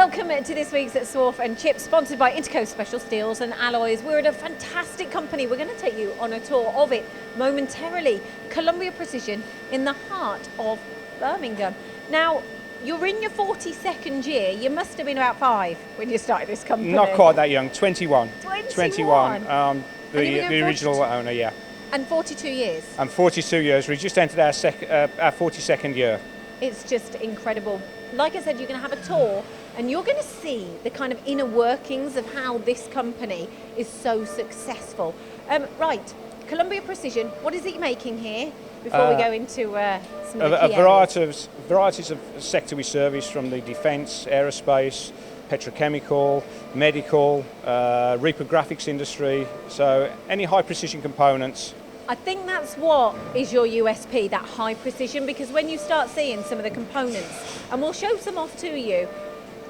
Welcome to this week's Swarf and Chips, sponsored by Interco Special Steels and Alloys. We're at a fantastic company. We're going to take you on a tour of it momentarily. Columbia Precision in the heart of Birmingham. Now, you're in your 42nd year. You must have been about 5 when you started this company. Not quite that young, 21. 21? The original owner, yeah. And 42 years? And 42 years. We just entered our 42nd year. It's just incredible. Like I said, you're going to have a tour and you're going to see the kind of inner workings of how this company is so successful. Right, Columbia Precision, what is it you're making here before we go into some of the key varieties of sector we service, from the defence, aerospace, petrochemical, medical, reprographics industry, so any high precision components. I think that's what is your USP, that high precision, because when you start seeing some of the components, and we'll show some off to you,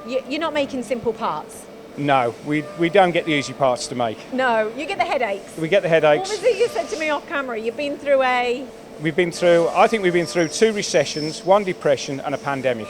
you're not making simple parts. No, we don't get the easy parts to make. No, you get the headaches. We get the headaches. What was it you said to me off camera? You've been through I think we've been through 2 recessions, 1 depression and a pandemic.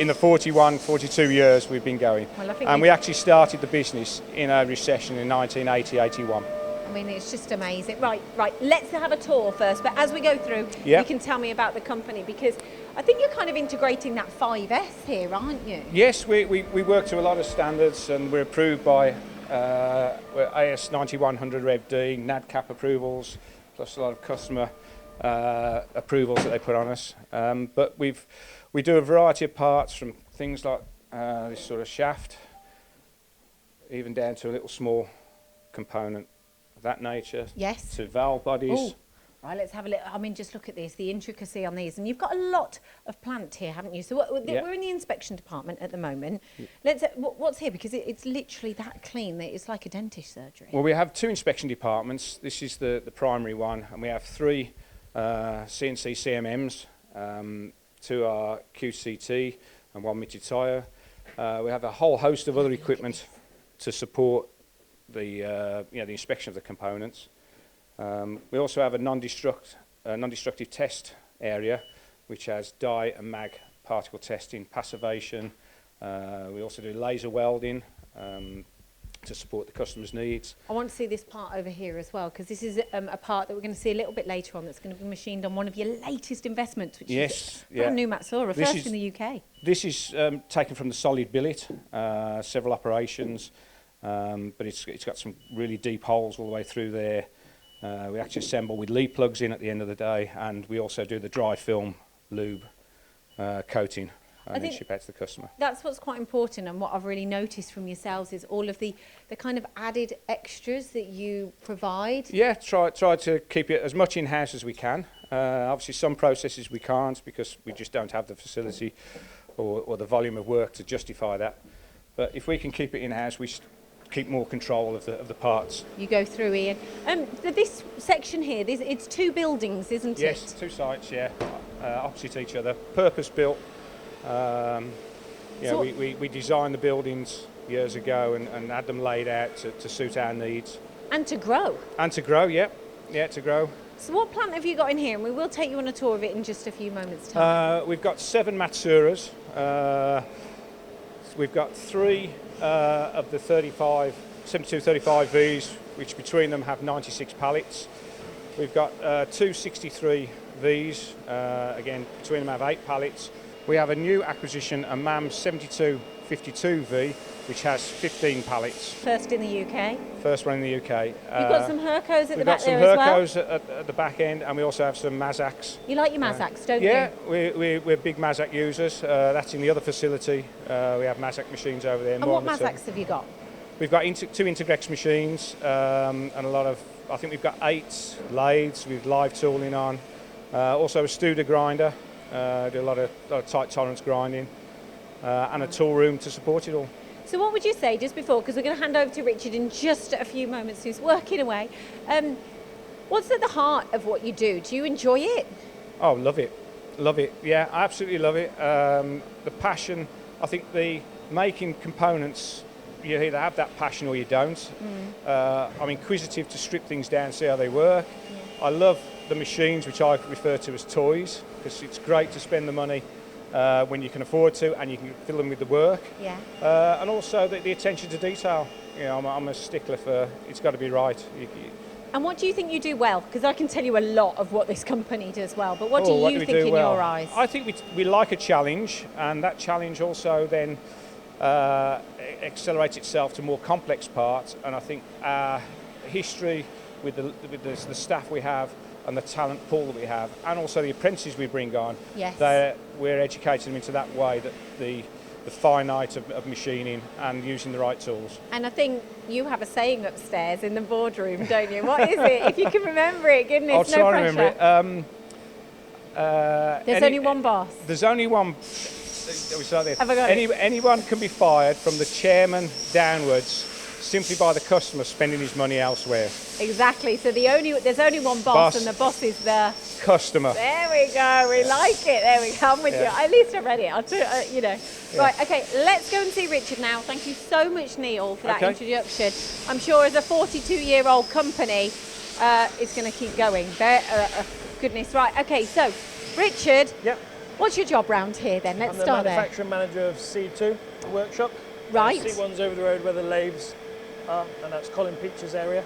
in the 41, 42 years we've been going. Well, and we actually started the business in a recession in 1980-81. I mean, it's just amazing. Right, let's have a tour first, but as we go through, you can tell me about the company, because I think you're kind of integrating that 5S here, aren't you? Yes, we work to a lot of standards, and we're approved by we're AS 9100 Rev D, NADCAP approvals, plus a lot of customer approvals that they put on us. But we do a variety of parts, from things like this sort of shaft, even down to a little small component of that nature. Yes. To valve bodies. Ooh. Right, let's have a look. I mean, just look at this, the intricacy on these. And you've got a lot of plant here, haven't you? So we're in the inspection department at the moment. What's here? Because it's literally that clean that it's like a dentist surgery. Well, we have 2 inspection departments. This is the primary one, and we have 3 CNC CMMs, 2 are QCT and 1 Mitutoyo. We have a whole host of other equipment to support the inspection of the components. We also have a non-destructive test area, which has dye and mag particle testing, passivation. We also do laser welding to support the customer's needs. I want to see this part over here as well, because this is a part that we're going to see a little bit later on that's going to be machined on one of your latest investments, which is a new Matsura, first in the UK. This is taken from the solid billet, several operations, but it's got some really deep holes all the way through there. We actually assemble with lead plugs in at the end of the day, and we also do the dry film lube coating and then ship out to the customer. That's what's quite important, and what I've really noticed from yourselves is all of the kind of added extras that you provide. Yeah, try to keep it as much in-house as we can. Obviously some processes we can't, because we just don't have the facility or the volume of work to justify that. But if we can keep it in-house, we keep more control of the parts. You go through here. This section here, it's 2 buildings, isn't it? Yes, 2 sites, opposite each other, purpose-built. We designed the buildings years ago and had them laid out to suit our needs. And to grow. And to grow, yeah, to grow. So what plant have you got in here? And we will take you on a tour of it in just a few moments' time. We've got 7 Matsuras. We've got 3 of the 7235Vs, which between them have 96 pallets. We've got 2 63Vs, again, between them have 8 pallets. We have a new acquisition, a MAM 7252V, which has 15 pallets. First in the UK? First one in the UK. You've got some Hercos at the back there as well? We've got some Hercos at the back end, and we also have some Mazaks. You like your Mazaks, don't you? Yeah, we're big Mazak users. That's in the other facility. We have Mazak machines over there. And what Mazaks have you got? We've got 2 Integrex machines, and a lot of, I think we've got 8 lathes with live tooling on. Also a Studer grinder. Do a lot of tight tolerance grinding, and a tool room to support it all. So what would you say, just before, because we're going to hand over to Richard in just a few moments, who's working away, what's at the heart of what you do? Do you enjoy it? Oh, love it. Yeah, I absolutely love it. The passion, I think the making components, you either have that passion or you don't. I'm inquisitive to strip things down, see how they work. I love the machines, which I refer to as toys, because it's great to spend the money when you can afford to, and you can fill them with the work. Yeah. And also the attention to detail. You know, I'm a stickler for, it's got to be right. And what do you think you do well? Because I can tell you a lot of what this company does well, but what do you we think do in well? your eyes? I think we like a challenge, and that challenge also then accelerates itself to more complex parts. And I think our history with the staff we have and the talent pool that we have, and also the apprentices we bring on, Yes. we're educating them into that way, that the finite of machining and using the right tools. And I think you have a saying upstairs in the boardroom, don't you? What is it? If you can remember it, goodness, I'll no try pressure. and remember it. There's only one boss. There's only one. We start there. Have I got it? Anyone can be fired from the chairman downwards simply by the customer spending his money elsewhere. Exactly. So there's only one boss, and the boss is the customer. There we go. We like it. There we go. I'm with you. At least I read it. I'll do. Yeah. Right. Okay. Let's go and see Richard now. Thank you so much, Neil, for that introduction. I'm sure as a 42-year-old company, it's going to keep going. Goodness. Right. Okay. So, Richard. Yep. What's your job round here then? Let's start there. I'm the manufacturing manager of C2 workshop. Right. C1's over the road where the lathes are, and that's Colin Peach's area.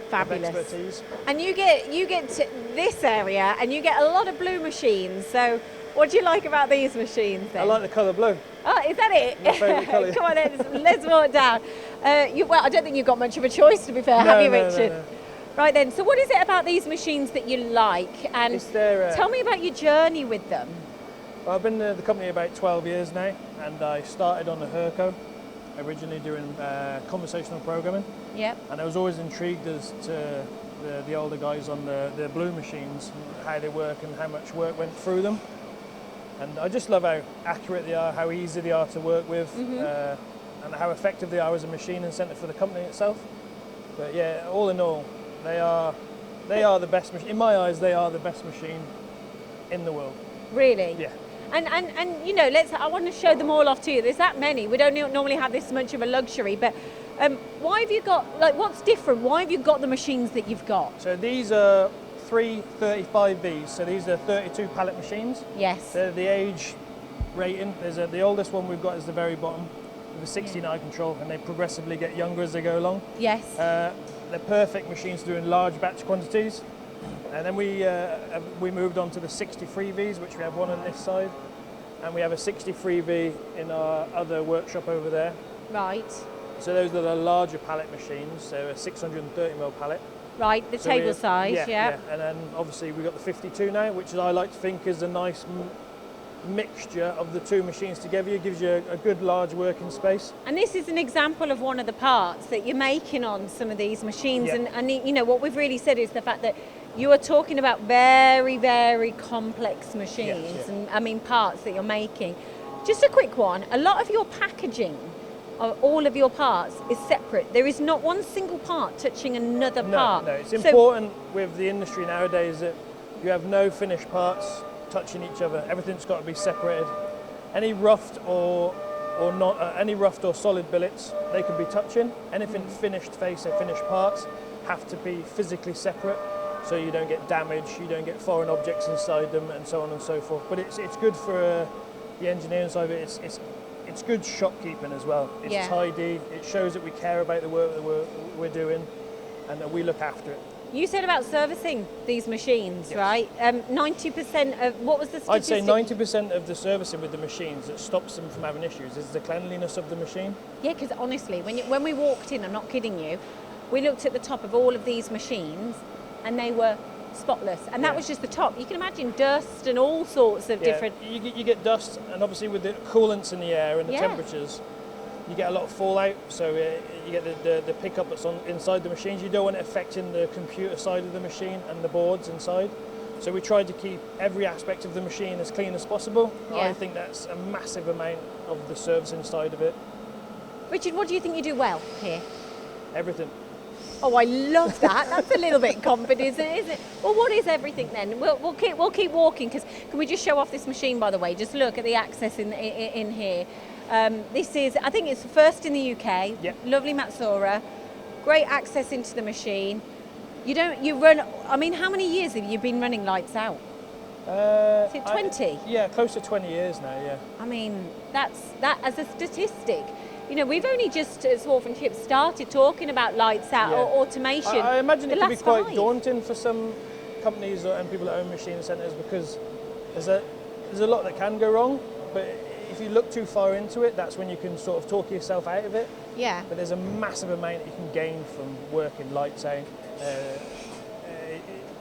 Fabulous. Expertise. And you get to this area, and you get a lot of blue machines. So, what do you like about these machines then? I like the colour blue. Oh, is that it? My favourite colour. Come on, let's walk down. Well, I don't think you've got much of a choice, to be fair, have you, Richard? No. Right then. So, what is it about these machines that you like? And tell me about your journey with them. Well, I've been in the company about 12 years now, and I started on the Herco, originally doing conversational programming. Yep. And I was always intrigued as to the older guys on the blue machines, how they work and how much work went through them. And I just love how accurate they are, how easy they are to work with, and how effective they are as a machine incentive for the company itself. But yeah, all in all, they are the best machine. In my eyes, they are the best machine in the world. Really? Yeah. And you know, I want to show them all off to you. There's that many. We don't normally have this much of a luxury, but why have you got, what's different? Why have you got the machines that you've got? So these are 3 35Vs, so these are 32 pallet machines. Yes. They're the age rating. The oldest one we've got is the very bottom with a 69 control, and they progressively get younger as they go along. Yes. They're perfect machines for doing large batch quantities. And then we moved on to the 63Vs, which we have one on this side, and we have a 63V in our other workshop over there. Right. So those are the larger pallet machines, so a 630mm pallet. Right, the table size, yeah. And then obviously we've got the 52 now, which I like to think is a nice mixture of the two machines together. It gives you a good large working space. And this is an example of one of the parts that you're making on some of these machines. Yeah. And you know, what we've really said is the fact that you are talking about very, very complex machines, and I mean parts that you're making. Just a quick one, a lot of your packaging of all of your parts is separate. There is not one single part touching another part. No, it's important with the industry nowadays that you have no finished parts touching each other. Everything's got to be separated. Any roughed or not, any roughed or solid billets, they can be touching. Anything finished face or finished parts have to be physically separate, so you don't get damage, you don't get foreign objects inside them, and so on and so forth. But it's good for the engineering side of it. It's good shopkeeping as well. It's tidy. It shows that we care about the work that we're doing, and that we look after it. You said about servicing these machines, right? 90% of, what was the statistic? I'd say 90% of the servicing with the machines that stops them from having issues is the cleanliness of the machine. Yeah, because honestly, when we walked in, I'm not kidding you, we looked at the top of all of these machines and they were spotless. And that was just the top. You can imagine dust and all sorts of different... You get dust, and obviously with the coolants in the air and the temperatures, you get a lot of fallout, so you get the pickup that's inside the machines. You don't want it affecting the computer side of the machine and the boards inside. So we tried to keep every aspect of the machine as clean as possible. Yeah. I think that's a massive amount of the servicing side of it. Richard, what do you think you do well here? Everything. Oh, I love that. That's a little bit confident, isn't it? Well, what is everything then? We'll keep walking, because can we just show off this machine, by the way? Just look at the access in here. This is, I think it's first in the UK. Yep. Lovely Matsura, great access into the machine. You run, I mean, how many years have you been running lights out? Is it 20? Yeah, close to 20 years now, yeah. I mean, that as a statistic. You know, we've only just at Swarf and Chips started talking about lights out or automation. I imagine the it can be last quite 5. daunting for some companies and people that own machine centres, because there's a lot that can go wrong, but if you look too far into it, that's when you can sort of talk yourself out of it. Yeah. But there's a massive amount you can gain from working lights out.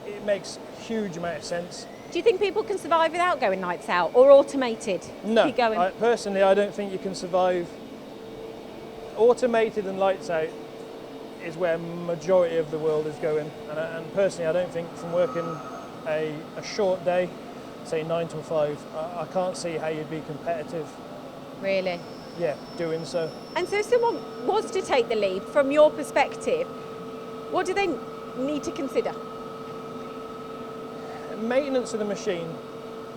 It makes a huge amount of sense. Do you think people can survive without going lights out or automated? No, Keep going. Personally, I don't think you can survive. Automated and lights out is where majority of the world is going, and personally, I don't think from working a short day, say 9 till 5, I can't see how you'd be competitive. Really? Yeah, doing so. And so if someone was to take the lead, from your perspective, what do they need to consider? Maintenance of the machine,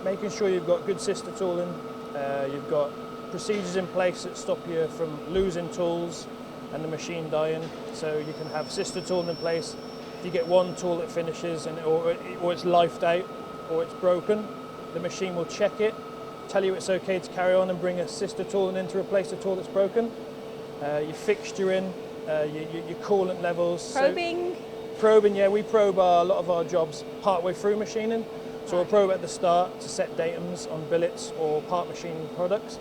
making sure you've got good sister tooling, you've got procedures in place that stop you from losing tools and the machine dying, so you can have sister tooling in place. If you get one tool that finishes or it's lifed out or it's broken, the machine will check it, tell you it's okay to carry on and bring a sister tooling in to replace the tool that's broken. Your fixturing, your coolant levels. Probing? Probing, yeah, we probe a lot of our jobs partway through machining. So we'll probe at the start to set datums on billets or part machine products.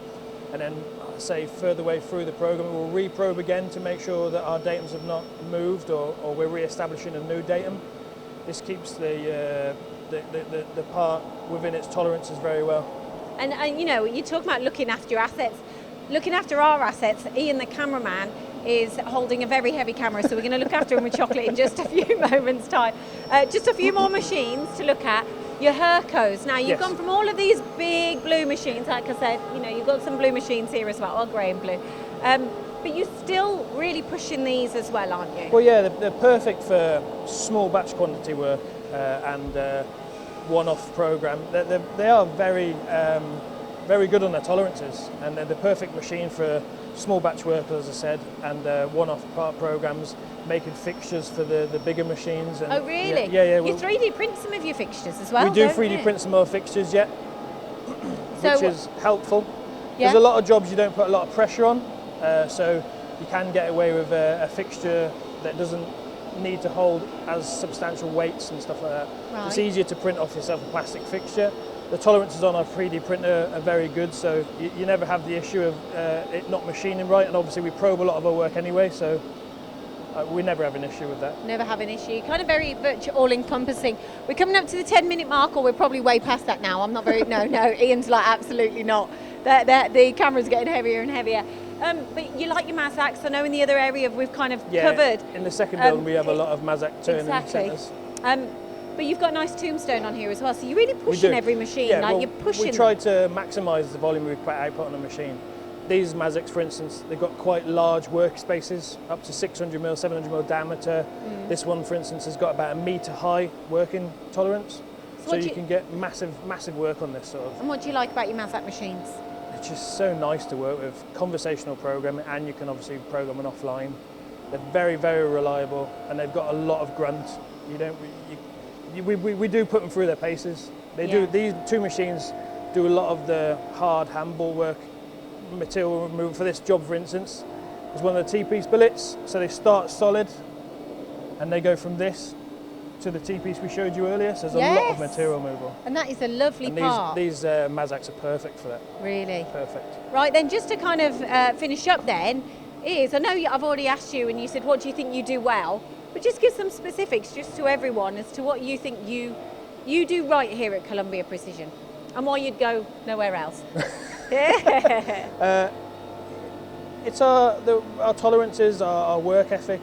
And then, say, further way through the program, we'll re-probe again to make sure that our datums have not moved or we're re-establishing a new datum. This keeps the part within its tolerances very well. And you know, you talk about looking after your assets. Looking after our assets, Ian, the cameraman, is holding a very heavy camera, so we're going to look after him with chocolate in just a few moments' time. Just a few more machines to look at. Your Hercos. Now, you've gone from all of these big blue machines, like I said, you know, you've got some blue machines here as well, or grey and blue. But you're still really pushing these as well, aren't you? Well, yeah, they're perfect for small batch quantity work and one-off program. They are very, very good on their tolerances, and they're the perfect machine for small batch work, as I said, and one-off part programs, making fixtures for the bigger machines. And oh, really? Yeah. You 3D print some of your fixtures as well, we do don't 3D you? print some more fixtures, yeah, So, which is helpful. Yeah. There's a lot of jobs you don't put a lot of pressure on, so you can get away with a fixture that doesn't need to hold as substantial weights and stuff like that. Right. It's easier to print off yourself a plastic fixture. The tolerances on our 3D printer are very good, so you never have the issue of it not machining right, and obviously we probe a lot of our work anyway, so we never have an issue with that. Never have an issue. Kind of very much all-encompassing. We're coming up to the 10-minute mark, or we're probably way past that now. I'm not very... no, Ian's like, absolutely not. The camera's getting heavier and heavier. But you like your Mazaks. I know in the other area we've kind of covered. In the second building we have a lot of Mazak turning centres. But you've got a nice tombstone on here as well, so you're really pushing every machine. Yeah, like well, you're pushing. we try to maximise the volume we put output on a machine. These Mazaks, for instance, they've got quite large workspaces, up to 600mm, 700mm diameter. This one, for instance, has got about 1 metre high working tolerance. So you can get massive work on this sort of. And what do you like about your Mazak machines? It's just so nice to work with. Conversational programming, and you can obviously program them offline. They're very, very reliable, and they've got a lot of grunt. We do put them through their paces. They do. These two machines do a lot of the hard handball work, material removal. For this job, for instance, is one of the T-piece billets. So they start solid, and they go from this to the T-piece we showed you earlier. So there's a lot of material removal. And that is a lovely part. These Mazaks are perfect for that. Really? Perfect. Right, then just to kind of finish up then, I know I've already asked you and you said, what do you think you do well? But just give some specifics just to everyone as to what you think you do right here at Columbia Precision and why you'd go nowhere else. It's our tolerances, our work ethic,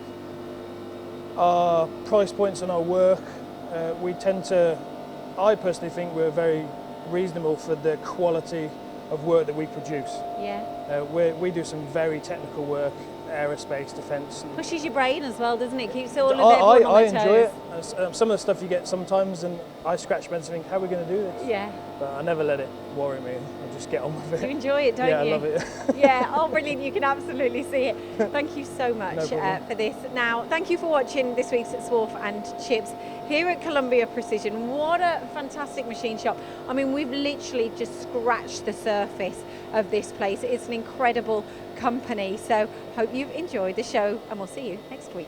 our price points on our work. I personally think we're very reasonable for the quality of work that we produce. Yeah. We do some very technical work, aerospace, defence. Pushes your brain as well, doesn't it? Keeps all of everyone on I their enjoy toes. it. Some of the stuff you get sometimes, and I scratch my head and think, how are we going to do this? Yeah. But I never let it worry me. I just get on with You it. enjoy it, don't you? Yeah, I love it. Yeah, oh brilliant, you can absolutely see it. Thank you so much No problem. for this. Now, thank you for watching this week's Swarf and Chips here at Columbia Precision. What a fantastic machine shop. I mean, we've literally just scratched the surface of this place. It's an incredible company. So hope you've enjoyed the show, and we'll see you next week.